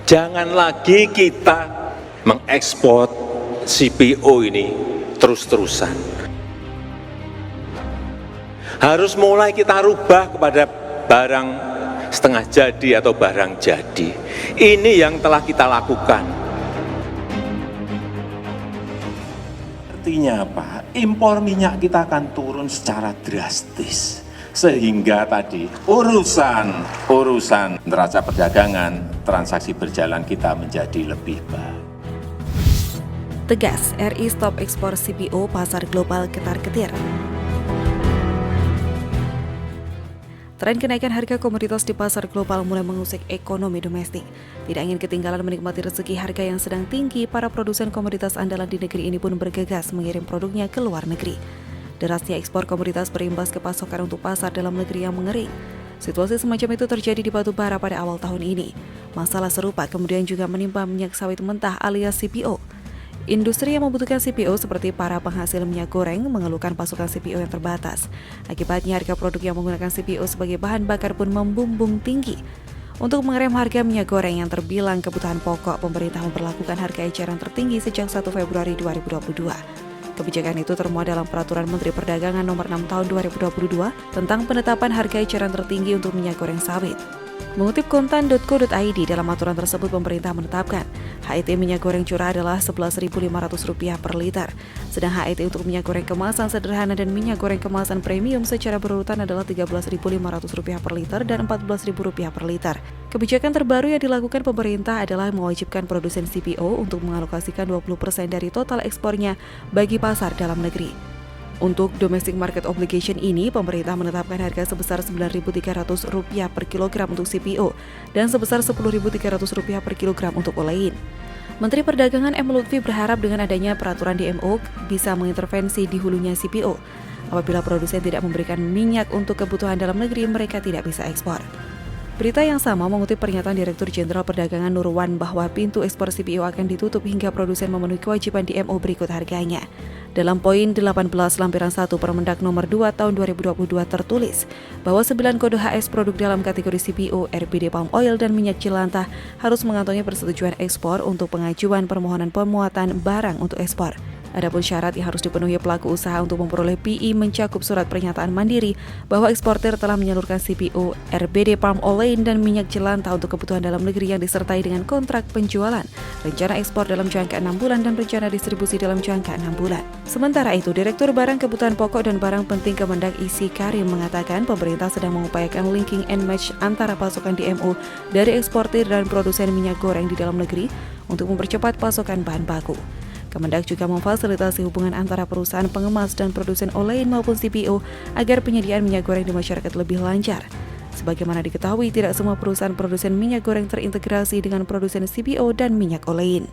Jangan lagi kita mengekspor CPO ini terus-terusan. Harus mulai kita rubah kepada barang setengah jadi atau barang jadi. Ini yang telah kita lakukan. Artinya apa? Impor minyak kita akan turun secara drastis. Sehingga tadi urusan neraca perdagangan, transaksi berjalan kita menjadi lebih baik. Tegas, RI stop ekspor CPO, pasar global ketar-ketir. Tren kenaikan harga komoditas di pasar global mulai mengusik ekonomi domestik. Tidak ingin ketinggalan menikmati rezeki harga yang sedang tinggi, para produsen komoditas andalan di negeri ini pun bergegas mengirim produknya ke luar negeri. Derasnya ekspor komoditas berimbas ke pasokan untuk pasar dalam negeri yang mengering. Situasi semacam itu terjadi di batu bara pada awal tahun ini. Masalah serupa kemudian juga menimpa minyak sawit mentah alias CPO. Industri yang membutuhkan CPO seperti para penghasil minyak goreng mengeluhkan pasokan CPO yang terbatas. Akibatnya harga produk yang menggunakan CPO sebagai bahan bakar pun membumbung tinggi. Untuk mengerem harga minyak goreng yang terbilang kebutuhan pokok, pemerintah memperlakukan harga eceran tertinggi sejak 1 Februari 2022. Kebijakan itu termuat dalam Peraturan Menteri Perdagangan Nomor 6 Tahun 2022 tentang penetapan harga eceran tertinggi untuk minyak goreng sawit. Mengutip kontan.co.id, dalam aturan tersebut pemerintah menetapkan HET minyak goreng curah adalah Rp11.500 per liter, sedang HET untuk minyak goreng kemasan sederhana dan minyak goreng kemasan premium secara berurutan adalah Rp13.500 per liter dan Rp14.000 per liter. Kebijakan terbaru yang dilakukan pemerintah adalah mewajibkan produsen CPO untuk mengalokasikan 20% dari total ekspornya bagi pasar dalam negeri. Untuk domestic market obligation ini, pemerintah menetapkan harga sebesar Rp9.300 per kilogram untuk CPO dan sebesar Rp10.300 per kilogram untuk olein. Menteri Perdagangan M. Lutfi berharap dengan adanya peraturan DMO bisa mengintervensi di hulunya CPO. Apabila produsen tidak memberikan minyak untuk kebutuhan dalam negeri, mereka tidak bisa ekspor. Berita yang sama mengutip pernyataan Direktur Jenderal Perdagangan Nurwan bahwa pintu ekspor CPO akan ditutup hingga produsen memenuhi kewajiban DMO berikut harganya. Dalam poin 18 lampiran 1 Permendak Nomor 2 Tahun 2022 tertulis bahwa 9 kode HS produk dalam kategori CPO, RBD palm oil dan minyak jelantah harus mengantongi persetujuan ekspor untuk pengajuan permohonan pemuatan barang untuk ekspor. Adapun syarat yang harus dipenuhi pelaku usaha untuk memperoleh PI mencakup surat pernyataan mandiri bahwa eksportir telah menyalurkan CPO, RBD palm oil dan minyak jelantah untuk kebutuhan dalam negeri yang disertai dengan kontrak penjualan, rencana ekspor dalam jangka 6 bulan dan rencana distribusi dalam jangka 6 bulan. Sementara itu, Direktur Barang Kebutuhan Pokok dan Barang Penting Kemendak Isi Karim mengatakan pemerintah sedang mengupayakan linking and match antara pasokan DMO dari eksportir dan produsen minyak goreng di dalam negeri untuk mempercepat pasokan bahan baku. Kemendak juga memfasilitasi hubungan antara perusahaan pengemas dan produsen olein maupun CPO agar penyediaan minyak goreng di masyarakat lebih lancar. Sebagaimana diketahui, tidak semua perusahaan produsen minyak goreng terintegrasi dengan produsen CPO dan minyak olein.